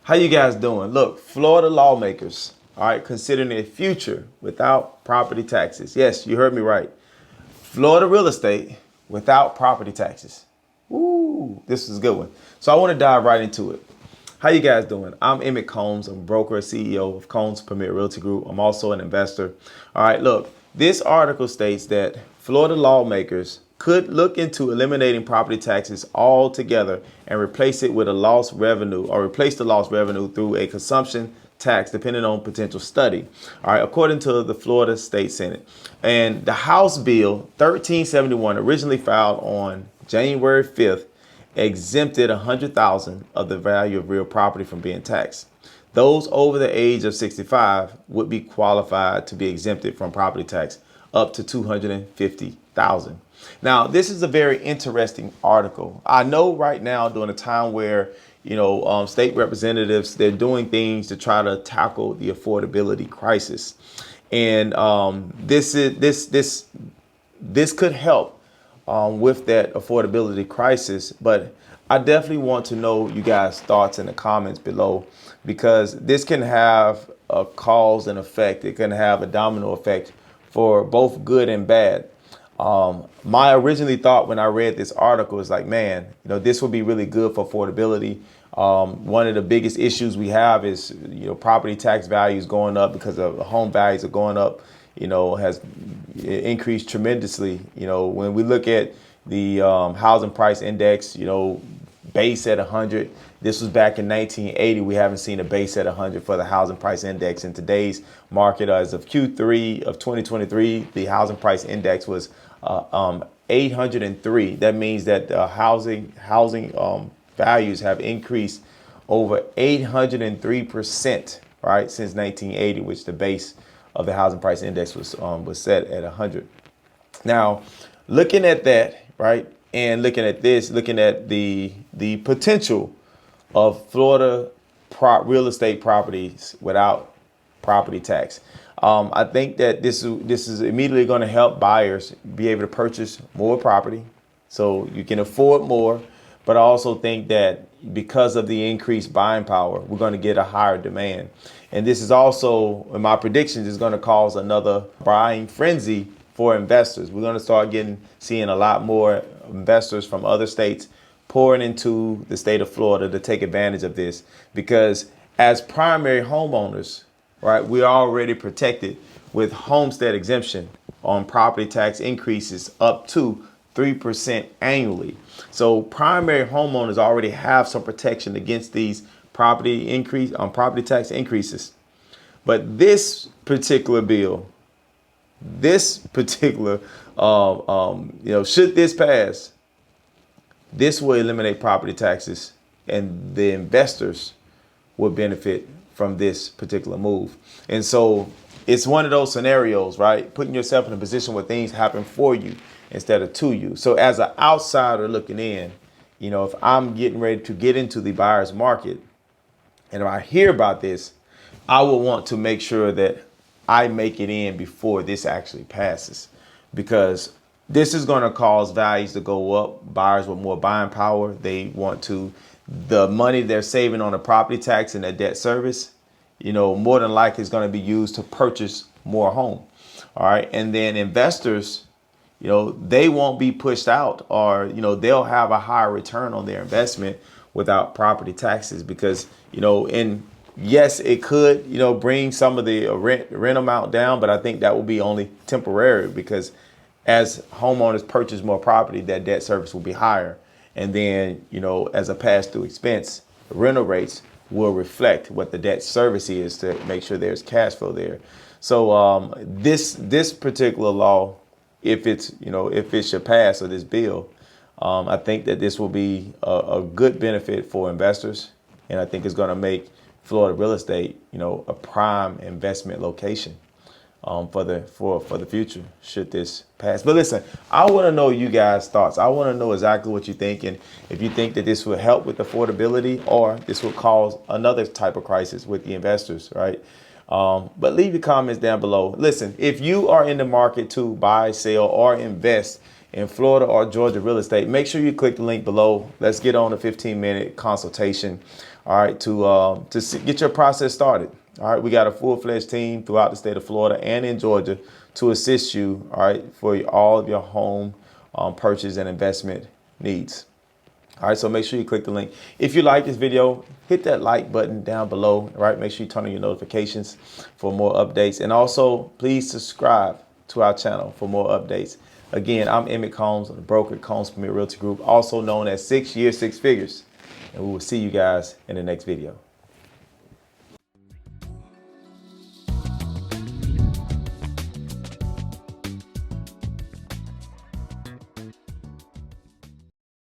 How you guys doing? Look, Florida lawmakers, all right, considering a future without property taxes. Yes, you heard me right. Florida real estate without property taxes. Ooh, this is a good one. So I want to dive right into it. How you guys doing? I'm Emmett Combs. I'm a broker, CEO of Combs Premier Realty Group. I'm also an investor. All right, look, this article states that Florida lawmakers could look into eliminating property taxes altogether and replace it with a lost revenue or replace the lost revenue through a consumption tax depending on potential study. All right, according to the Florida State Senate. And the House Bill 1371, originally filed on January 5th, exempted 100,000 of the value of real property from being taxed. Those over the age of 65 would be qualified to be exempted from property tax up to 250,000. Now, this is a very interesting article. I know right now during a time where state representatives, they're doing things to try to tackle the affordability crisis, and this could help with that affordability crisis. But I definitely want to know you guys' thoughts in the comments below, because this can have a cause and effect. It can have a domino effect for both good and bad. My originally thought when I read this article is like, man, this would be really good for affordability. One of the biggest issues we have is, property tax values going up because of home values are going up, has increased tremendously. When we look at the housing price index, base at 100. This was back in 1980. We haven't seen a base at 100 for the housing price index. In today's market, as of Q3 of 2023, the housing price index was 803. That means that housing values have increased over 803%, right, since 1980, which the base of the housing price index was set at 100. Now, looking at that, right, and looking at this, looking at the potential of Florida real estate properties without property tax. I think that this is immediately going to help buyers be able to purchase more property so you can afford more. But I also think that because of the increased buying power, we're going to get a higher demand. And this is also, in my predictions, is going to cause another buying frenzy for investors. We're going to start seeing a lot more investors from other states pouring into the state of Florida to take advantage of this, because as primary homeowners, right, we're already protected with homestead exemption on property tax increases up to 3% annually. So primary homeowners already have some protection against these property tax increases. But this particular bill, should this pass, this will eliminate property taxes, and the investors will benefit from this particular move. And so it's one of those scenarios, right? Putting yourself in a position where things happen for you instead of to you. So as an outsider looking in, if I'm getting ready to get into the buyer's market and if I hear about this, I will want to make sure that I make it in before this actually passes, because this is going to cause values to go up. Buyers with more buying power, the money they're saving on the property tax and their debt service, more than likely is going to be used to purchase more home. All right. And then investors, they won't be pushed out, or, they'll have a higher return on their investment without property taxes, because, yes, it could, bring some of the rent amount down, but I think that will be only temporary, because as homeowners purchase more property, that debt service will be higher. And then, as a pass-through expense, rental rates will reflect what the debt service is to make sure there's cash flow there. So this particular law, if it should pass, or this bill, I think that this will be a good benefit for investors, and I think it's going to make Florida real estate, a prime investment location for the future, should this pass. But listen, I want to know you guys' thoughts. I want to know exactly what you think, and if you think that this will help with affordability, or this will cause another type of crisis with the investors, right? But leave your comments down below. Listen, if you are in the market to buy, sell, or invest in Florida or Georgia real estate, make sure you click the link below. Let's get on a 15-minute consultation, all right, to get your process started. All right, we got a full-fledged team throughout the state of Florida and in Georgia to assist you, all right, for all of your home purchase and investment needs. All right, so make sure you click the link. If you like this video, hit that like button down below, all right? Make sure you turn on your notifications for more updates. And also, please subscribe to our channel for more updates. Again, I'm Emmett Combs of the broker Combs Premier Realty Group, also known as 6 Years, 6 Figures. And we will see you guys in the next video.